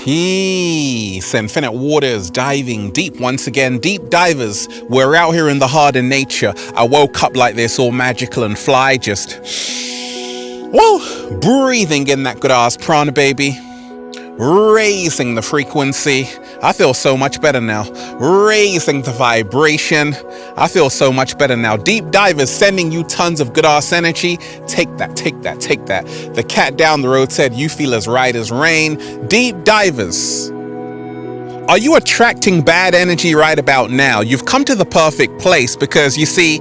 Peace. Infinite waters, diving deep once again. Deep divers. We're out here in the harder nature. I woke up like this, all magical and fly, just breathing in that good ass prana, baby. Raising the frequency. I feel so much better now. Raising the vibration. I feel so much better now. Deep divers sending you tons of good ass energy. Take that, take that, take that. The cat down the road said, you feel as right as rain. Deep divers. Are you attracting bad energy right about now? You've come to the perfect place because you see,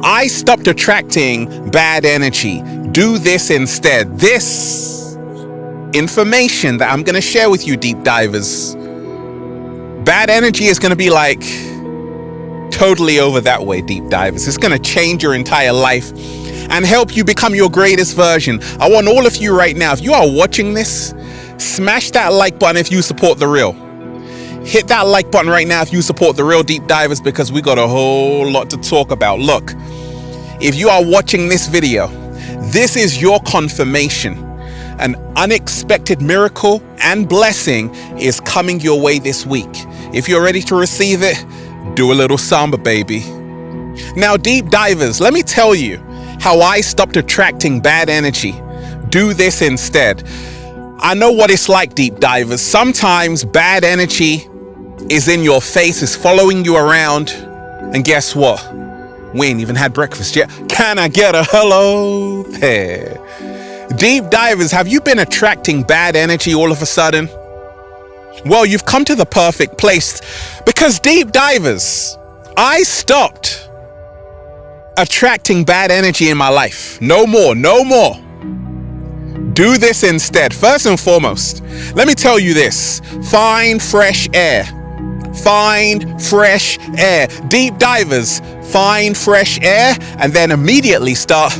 I stopped attracting bad energy. Do this instead. This information that I'm going to share with you, deep divers. Bad energy is going to be like totally over that way, deep divers. It's going to change your entire life and help you become your greatest version. I want all of you right now, if you are watching this, smash that like button if you support the real. Hit that like button right now if you support the real, deep divers, because we got a whole lot to talk about. Look, if you are watching this video, this is your confirmation. An unexpected miracle and blessing is coming your way this week. If you're ready to receive it, do a little samba, baby. Now, deep divers, let me tell you how I stopped attracting bad energy. Do this instead. I know what it's like, deep divers. Sometimes bad energy is in your face, is following you around. And guess what? We ain't even had breakfast yet. Can I get a hello there? Deep divers, have you been attracting bad energy all of a sudden? Well, you've come to the perfect place because, deep divers, I stopped attracting bad energy in my life. No more, no more. Do this instead. First and foremost, let me tell you this. Find fresh air. Find fresh air. Deep divers, find fresh air and then immediately start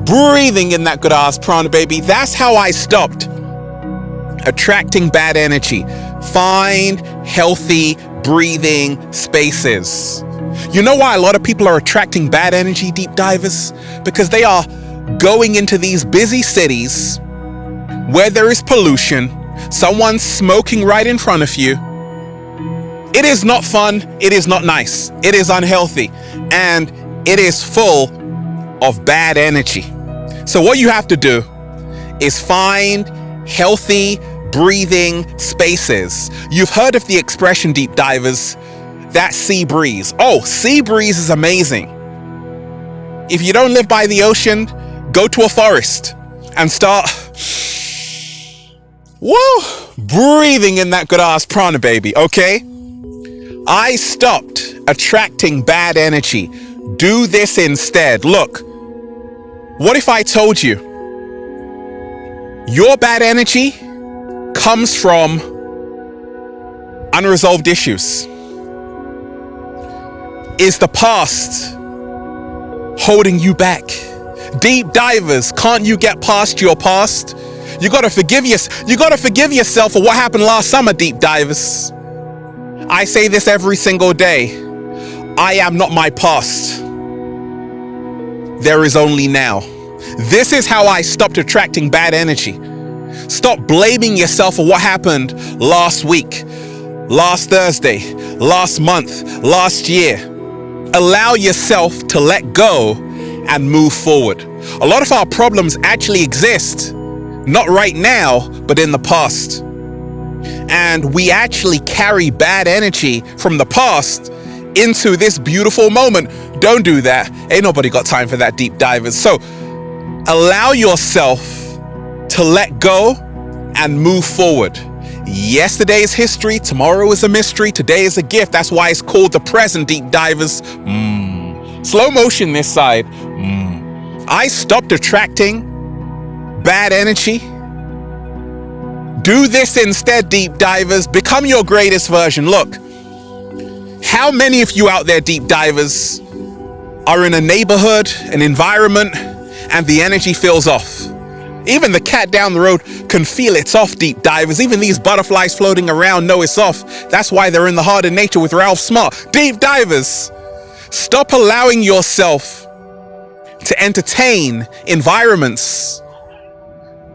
breathing in that good ass prana, baby. That's how I stopped attracting bad energy. Find healthy breathing spaces. You know why a lot of people are attracting bad energy, deep divers? Because they are going into these busy cities where there is pollution, someone's smoking right in front of you. It is not fun, it is not nice, it is unhealthy, and it is full of bad energy. So what you have to do is find healthy breathing spaces. You've heard of the expression, deep divers, that sea breeze. Oh, sea breeze is amazing. If you don't live by the ocean, go to a forest and start breathing in that good ass prana, baby, okay? I stopped attracting bad energy. Do this instead. Look, what if I told you your bad energy comes from unresolved issues? Is the past holding you back? Deep divers, can't you get past your past? You gotta forgive yourself for what happened last summer, deep divers. I say this every single day. I am not my past. There is only now. This is how I stopped attracting bad energy. Stop blaming yourself for what happened last week, last Thursday, last month, last year. Allow yourself to let go and move forward. A lot of our problems actually exist, not right now, but in the past. And we actually carry bad energy from the past into this beautiful moment. Don't do that. Ain't nobody got time for that, deep divers. So allow yourself to let go and move forward. Yesterday is history. Tomorrow is a mystery. Today is a gift. That's why it's called the present, deep divers. Slow motion this side. I stopped attracting bad energy. Do this instead, deep divers. Become your greatest version. Look, how many of you out there, deep divers, are in a neighborhood, an environment, and the energy feels off? Even the cat down the road can feel it's off, deep divers. Even these butterflies floating around know it's off. That's why they're in the heart of nature with Ralph Smart. Deep divers, stop allowing yourself to entertain environments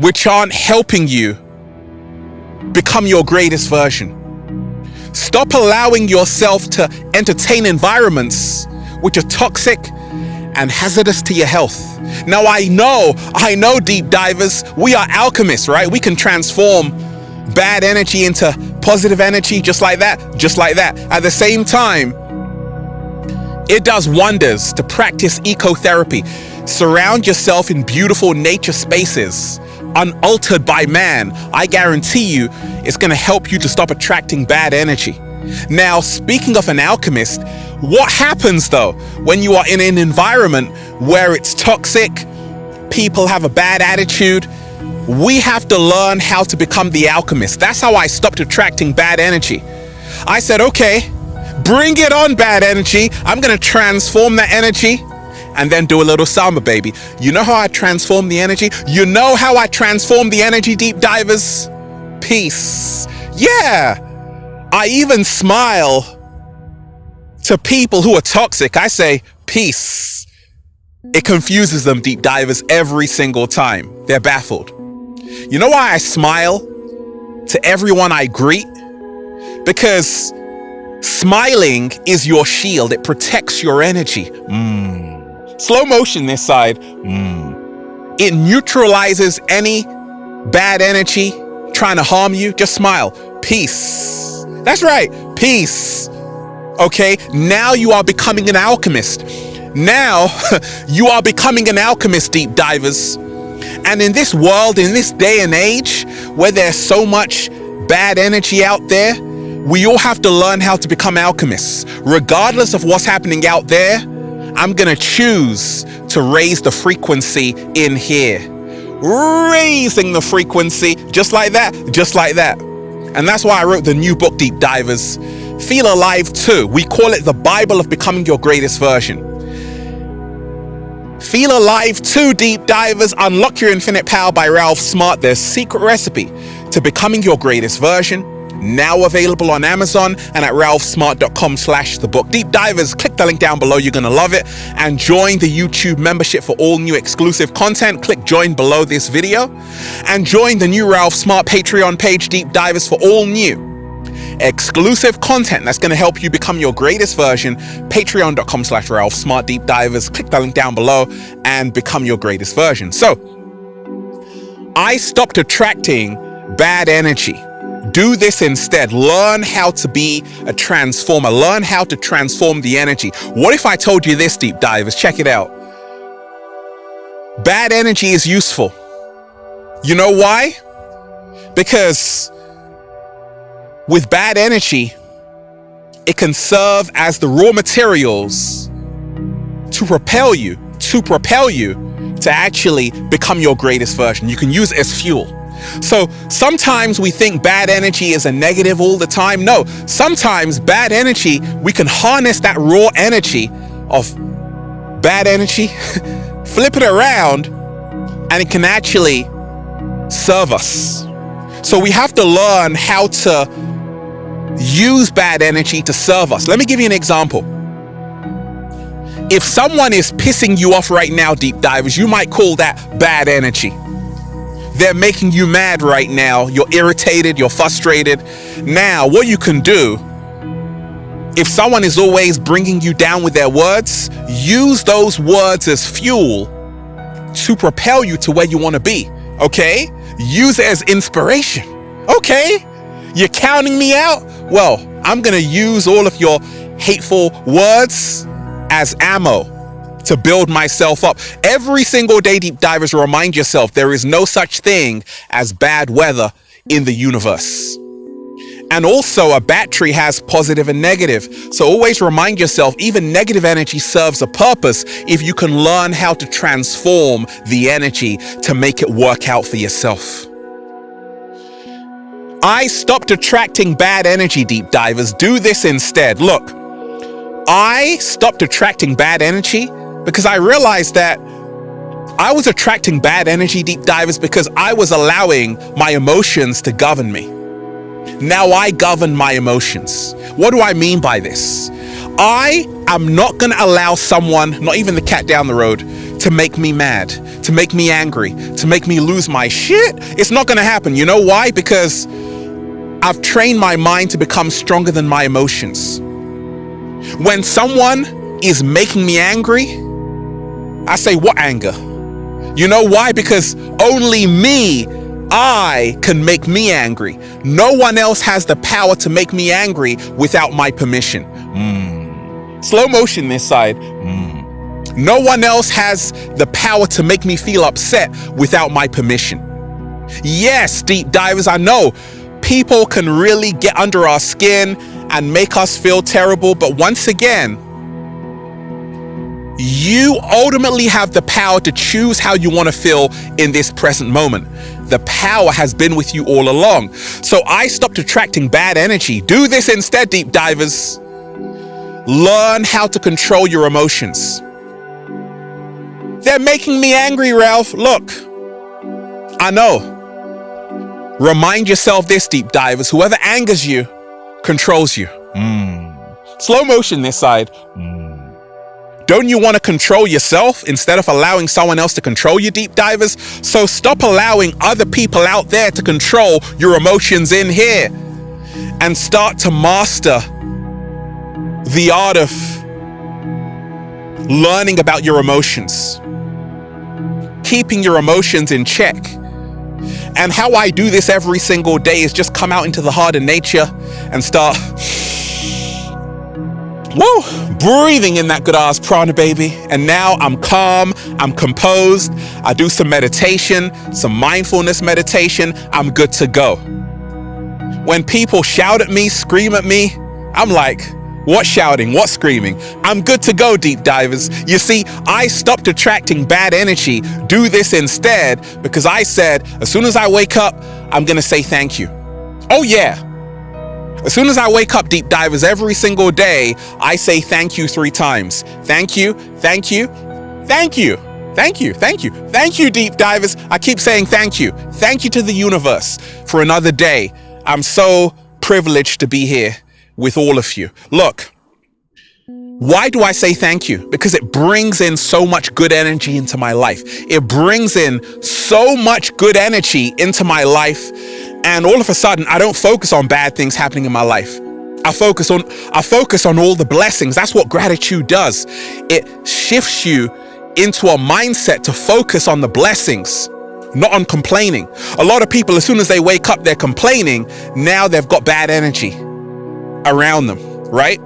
which aren't helping you become your greatest version. Stop allowing yourself to entertain environments which are toxic and hazardous to your health. Now, I know, deep divers, we are alchemists, right? We can transform bad energy into positive energy just like that. At the same time, it does wonders to practice ecotherapy. Surround yourself in beautiful nature spaces, unaltered by man. I guarantee you, it's going to help you to stop attracting bad energy. Now, speaking of an alchemist, what happens though when you are in an environment where it's toxic, people have a bad attitude? We have to learn how to become the alchemist. That's how I stopped attracting bad energy. I said, okay, bring it on, bad energy. I'm going to transform that energy and then do a little samba, baby. You know how I transform the energy? You know how I transform the energy, deep divers? Peace. Yeah. I even smile to people who are toxic. I say, peace. It confuses them, deep divers, every single time. They're baffled. You know why I smile to everyone I greet? Because smiling is your shield. It protects your energy. Slow motion this side. It neutralizes any bad energy trying to harm you. Just smile. Peace. That's right. Peace. Okay, now you are becoming an alchemist. Now you are becoming an alchemist, deep divers. And in this world, in this day and age, where there's so much bad energy out there, we all have to learn how to become alchemists. Regardless of what's happening out there, I'm gonna choose to raise the frequency in here. Raising the frequency, just like that. And that's why I wrote the new book, Deep Divers. Feel Alive 2. We call it the Bible of becoming your greatest version. Feel Alive 2, Deep Divers. Unlock your infinite power by Ralph Smart. Their secret recipe to becoming your greatest version. Now available on Amazon and at ralphsmart.com/thebook. Deep divers, click the link down below. You're going to love it. And join the YouTube membership for all new exclusive content. Click join below this video. And join the new Ralph Smart Patreon page, Deep Divers, for all new exclusive content that's going to help you become your greatest version. Patreon.com/ralphsmart. Deep divers, click the link down below and become your greatest version. So, I stopped attracting bad energy. Do this instead. Learn how to be a transformer. Learn how to transform the energy. What if I told you this, deep divers? Check it out. Bad energy is useful. You know why? Because with bad energy, it can serve as the raw materials to propel you to actually become your greatest version. You can use it as fuel. So sometimes we think bad energy is a negative all the time. No, sometimes bad energy, we can harness that raw energy of bad energy, flip it around, and it can actually serve us. So we have to learn how to use bad energy to serve us. Let me give you an example. If someone is pissing you off right now, deep divers, you might call that bad energy. They're making you mad right now. You're irritated, you're frustrated. Now, what you can do, if someone is always bringing you down with their words, use those words as fuel to propel you to where you want to be, okay? Use it as inspiration, okay? You're counting me out? Well, I'm going to use all of your hateful words as ammo to build myself up. Every single day, deep divers, remind yourself there is no such thing as bad weather in the universe. And also, a battery has positive and negative. So always remind yourself, even negative energy serves a purpose if you can learn how to transform the energy to make it work out for yourself. I stopped attracting bad energy, deep divers. Do this instead. Look, I stopped attracting bad energy because I realized that I was attracting bad energy, deep divers, because I was allowing my emotions to govern me. Now I govern my emotions. What do I mean by this? I am not going to allow someone, not even the cat down the road, to make me mad, to make me angry, to make me lose my shit. It's not going to happen. You know why? Because I've trained my mind to become stronger than my emotions. When someone is making me angry, I say, what anger? You know why? Because only me, I can make me angry. No one else has the power to make me angry without my permission. Slow motion this side. No one else has the power to make me feel upset without my permission. Yes, deep divers, I know people can really get under our skin and make us feel terrible, but once again, you ultimately have the power to choose how you want to feel in this present moment. The power has been with you all along. So I stopped attracting bad energy. Do this instead, deep divers. Learn how to control your emotions. They're making me angry, Ralph. Look, I know. Remind yourself this, deep divers. Whoever angers you controls you. Slow motion this side. Don't you want to control yourself instead of allowing someone else to control you, deep divers? So stop allowing other people out there to control your emotions in here and start to master the art of learning about your emotions, keeping your emotions in check. And how I do this every single day is just come out into the heart of nature and start breathing in that good ass prana, baby. And now I'm calm, I'm composed. I do some meditation, some mindfulness meditation. I'm good to go. When people shout at me, scream at me, I'm like, what shouting? What screaming? I'm good to go, deep divers. You see, I stopped attracting bad energy. Do this instead because I said, as soon as I wake up, I'm going to say thank you. Oh yeah. As soon as I wake up, deep divers, every single day, I say thank you 3 times. Thank you, thank you, thank you, thank you, thank you, thank you, deep divers. I keep saying thank you. Thank you to the universe for another day. I'm so privileged to be here with all of you. Look, why do I say thank you? Because it brings in so much good energy into my life. It brings in so much good energy into my life. And all of a sudden, I don't focus on bad things happening in my life. I focus on all the blessings. That's what gratitude does. It shifts you into a mindset to focus on the blessings, not on complaining. A lot of people, as soon as they wake up, they're complaining. Now they've got bad energy around them, right?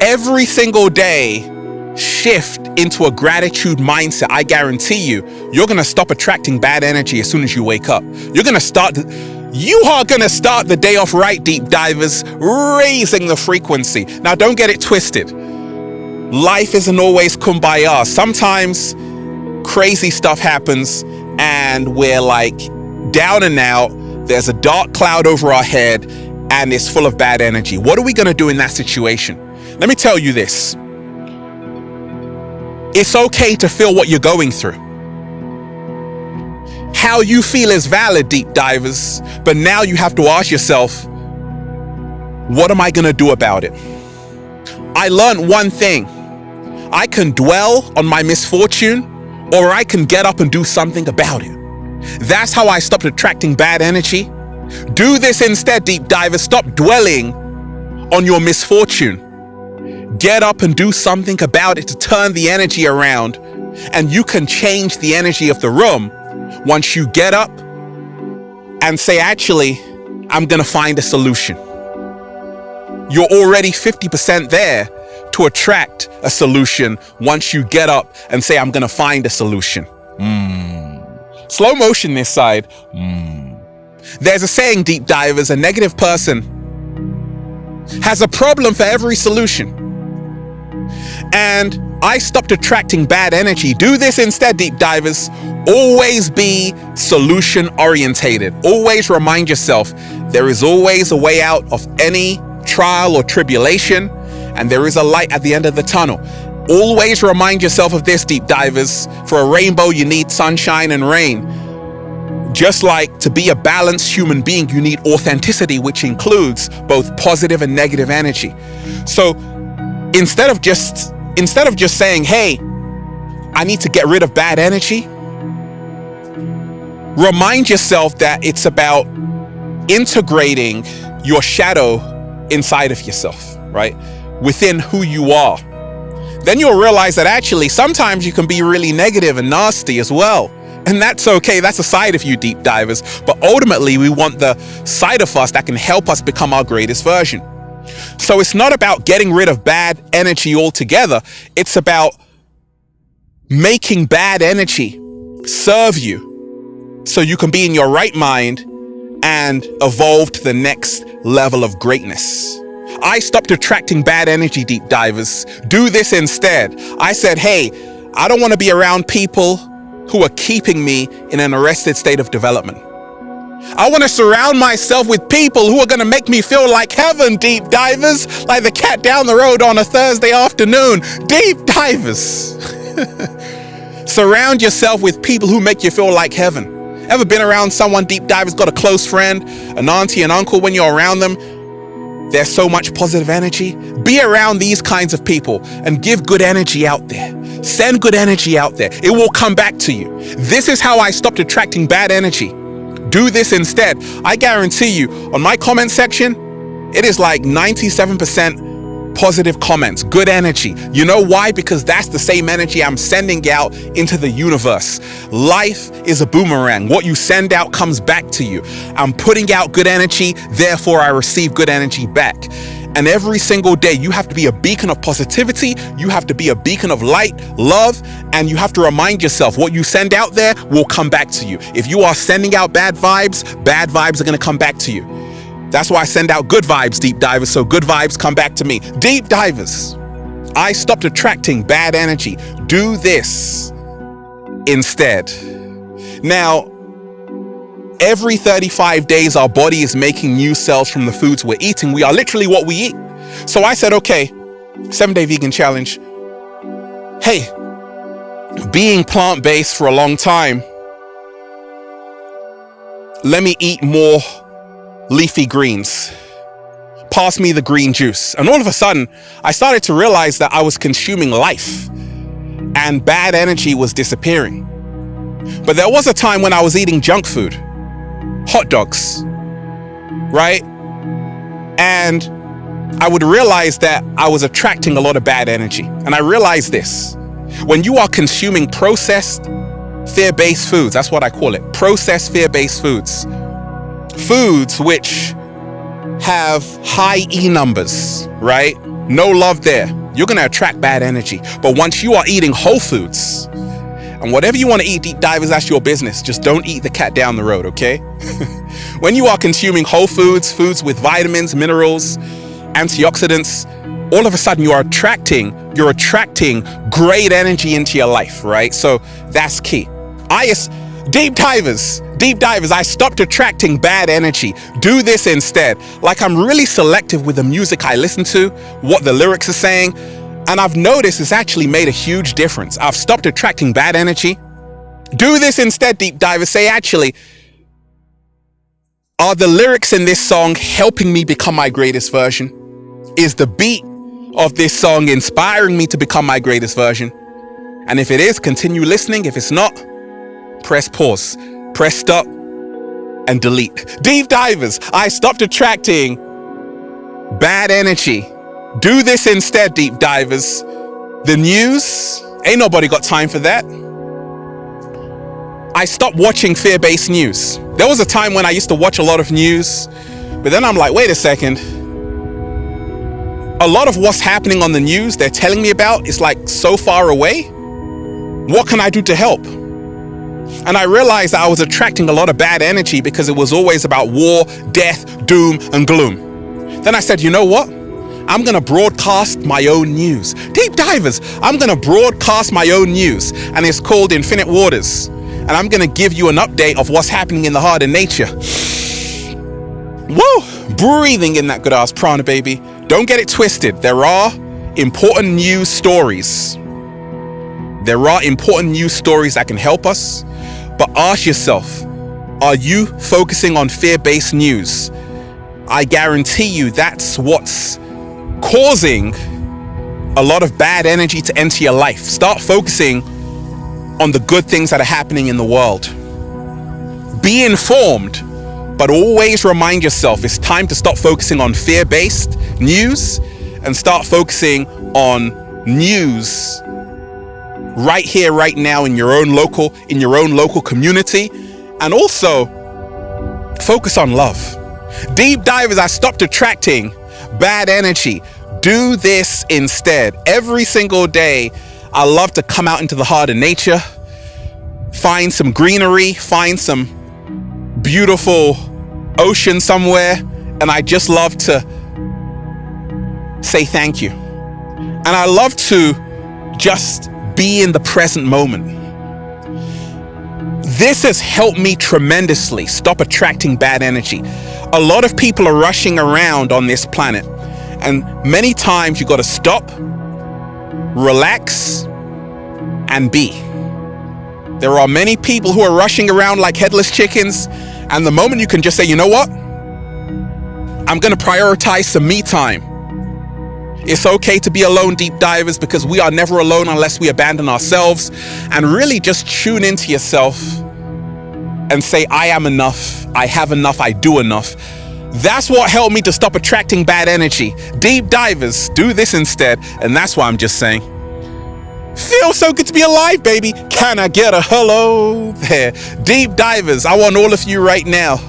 Every single day, shift into a gratitude mindset. I guarantee you're going to stop attracting bad energy as soon as you wake up. You are going to start the day off right, deep divers, raising the frequency. Now, don't get it twisted. Life isn't always kumbaya. Sometimes crazy stuff happens and we're like down and out. There's a dark cloud over our head and it's full of bad energy. What are we going to do in that situation? Let me tell you this. It's okay to feel what you're going through. How you feel is valid, deep divers, but now you have to ask yourself, what am I going to do about it? I learned one thing. I can dwell on my misfortune, or I can get up and do something about it. That's how I stopped attracting bad energy. Do this instead, deep divers. Stop dwelling on your misfortune. Get up and do something about it to turn the energy around, and you can change the energy of the room once you get up and say, actually, I'm going to find a solution. You're already 50% there to attract a solution once you get up and say, I'm going to find a solution. Slow motion this side. There's a saying, deep divers, a negative person has a problem for every solution. And I stopped attracting bad energy. Do this instead, deep divers. Always be solution orientated. Always remind yourself there is always a way out of any trial or tribulation, and there is a light at the end of the tunnel. Always remind yourself of this, deep divers. For a rainbow, you need sunshine and rain. Just like to be a balanced human being, you need authenticity, which includes both positive and negative energy. So instead of just saying, hey, I need to get rid of bad energy. Remind yourself that it's about integrating your shadow inside of yourself, right? Within who you are. Then you'll realize that actually sometimes you can be really negative and nasty as well. And that's okay. That's a side of you, deep divers. But ultimately, we want the side of us that can help us become our greatest version. So it's not about getting rid of bad energy altogether. It's about making bad energy serve you so you can be in your right mind and evolve to the next level of greatness. I stopped attracting bad energy, deep divers. Do this instead. I said, hey, I don't want to be around people who are keeping me in an arrested state of development. I want to surround myself with people who are going to make me feel like heaven, deep divers, like the cat down the road on a Thursday afternoon. Deep divers. Surround yourself with people who make you feel like heaven. Ever been around someone, deep divers, got a close friend, an auntie, an uncle, when you're around them, there's so much positive energy. Be around these kinds of people and give good energy out there. Send good energy out there. It will come back to you. This is how I stopped attracting bad energy. Do this instead. I guarantee you, on my comment section, it is like 97% positive comments, good energy. You know why? Because that's the same energy I'm sending out into the universe. Life is a boomerang. What you send out comes back to you. I'm putting out good energy, therefore I receive good energy back. And every single day, you have to be a beacon of positivity. You have to be a beacon of light, love, and you have to remind yourself what you send out there will come back to you. If you are sending out bad vibes are going to come back to you. That's why I send out good vibes, deep divers, so good vibes come back to me. Deep divers, I stopped attracting bad energy. Do this instead. Now, every 35 days, our body is making new cells from the foods we're eating. We are literally what we eat. So I said, okay, 7-day vegan challenge. Hey, being plant-based for a long time, let me eat more leafy greens. Pass me the green juice. And all of a sudden, I started to realize that I was consuming life and bad energy was disappearing. But there was a time when I was eating junk food, hot dogs, right? And I would realize that I was attracting a lot of bad energy. And I realized this: when you are consuming processed, fear-based foods, that's what I call it, processed fear-based foods, foods which have high E numbers, right? No love there. You're going to attract bad energy. But once you are eating whole foods, and whatever you want to eat, deep divers, that's your business. Just don't eat the cat down the road, okay? When you are consuming whole foods, foods with vitamins, minerals, antioxidants, all of a sudden you're attracting great energy into your life, right? So that's key. Deep divers, I stopped attracting bad energy. Do this instead. Like, I'm really selective with the music I listen to, what the lyrics are saying, and I've noticed it's actually made a huge difference. I've stopped attracting bad energy. Do this instead, deep divers. Say, actually, are the lyrics in this song helping me become my greatest version? Is the beat of this song inspiring me to become my greatest version? And if it is, continue listening. If it's not, press pause, press stop, and delete. Deep divers, I stopped attracting bad energy. Do this instead, deep divers. The news, ain't nobody got time for that. I stopped watching fear-based news. There was a time when I used to watch a lot of news, but then I'm like, wait a second. A lot of what's happening on the news they're telling me about is like so far away. What can I do to help? And I realized that I was attracting a lot of bad energy because it was always about war, death, doom, and gloom. Then I said, you know what? I'm going to broadcast my own news. Deep divers, I'm going to broadcast my own news. And it's called Infinite Waters. And I'm going to give you an update of what's happening in the heart of nature. Woo! Breathing in that good ass prana, baby. Don't get it twisted. There are important news stories. There are important news stories that can help us. But ask yourself, are you focusing on fear-based news? I guarantee you that's what's causing a lot of bad energy to enter your life. Start focusing on the good things that are happening in the world. Be informed, but always remind yourself it's time to stop focusing on fear-based news and start focusing on news right here, right now in your own local community, and also focus on love. Deep divers, I stopped attracting bad energy. Do this instead. Every single day, I love to come out into the heart of nature, find some greenery, find some beautiful ocean somewhere, and I just love to say thank you. And I love to just be in the present moment. This has helped me tremendously stop attracting bad energy. A lot of people are rushing around on this planet, and many times you got to stop, relax, and be. There are many people who are rushing around like headless chickens, and the moment you can just say, you know what? I'm going to prioritize some me time. It's okay to be alone, deep divers, because we are never alone unless we abandon ourselves, and really just tune into yourself and say, I am enough, I have enough, I do enough. That's what helped me to stop attracting bad energy. Deep divers, do this instead, and that's why I'm just saying, feels so good to be alive, baby. Can I get a hello there? Deep divers, I want all of you right now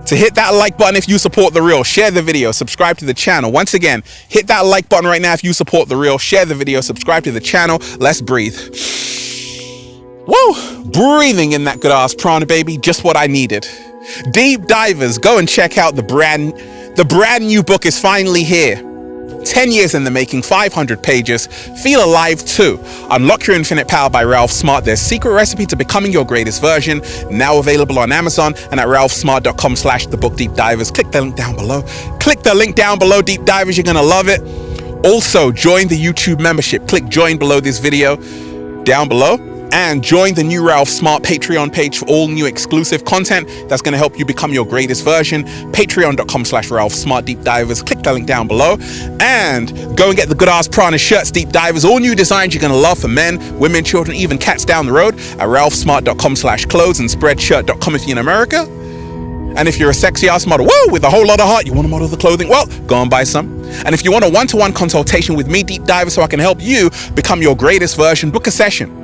to hit that like button if you support the real. Share the video, subscribe to the channel. Once again, hit that like button right now if you support the real. Share the video, subscribe to the channel. Let's breathe. Woo! Breathing in that good ass prana, baby. Just what I needed. Deep divers, go and check out the brand new book is finally here. 10 years in the making, 500 pages. Feel alive too. Unlock Your Infinite Power by Ralph Smart. Their secret recipe to becoming your greatest version. Now available on Amazon and at ralphsmart.com/thebookdeepdivers. Click the link down below. Click the link down below, deep divers. You're going to love it. Also, join the YouTube membership. Click join below this video down below. And join the new Ralph Smart Patreon page for all new exclusive content that's going to help you become your greatest version. Patreon.com/Ralph Smart Deep Divers. Click the link down below and go and get the good ass prana shirts, Deep Divers. All new designs you're going to love for men, women, children, even cats down the road at ralphsmart.com/clothes and spreadshirt.com if you're in America. And if you're a sexy ass model, whoa, with a whole lot of heart, you want to model the clothing, well, go and buy some. And if you want a one-to-one consultation with me, Deep Diver, so I can help you become your greatest version, book a session.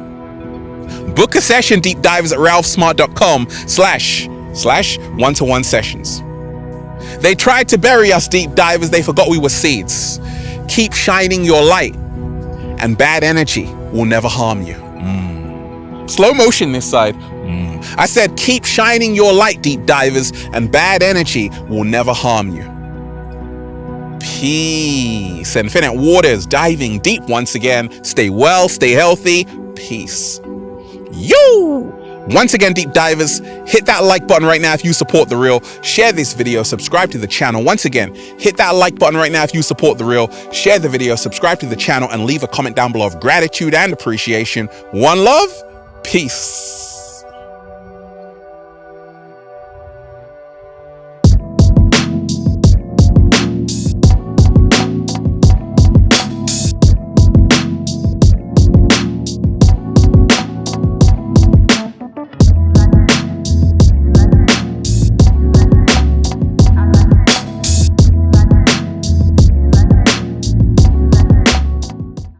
Book a session, Deep Divers, at ralphsmart.com/one-to-one sessions. They tried to bury us, Deep Divers. They forgot we were seeds. Keep shining your light, and bad energy will never harm you. Slow motion this side. I said, keep shining your light, Deep Divers, and bad energy will never harm you. Peace. Infinite waters, diving deep once again. Stay well, stay healthy. Peace. Yo! Once again, Deep Divers, hit that like button right now if you support the real. Share this video, subscribe to the channel. Once again, hit that like button right now if you support the real. Share the video, subscribe to the channel, and leave a comment down below of gratitude and appreciation. One love, peace.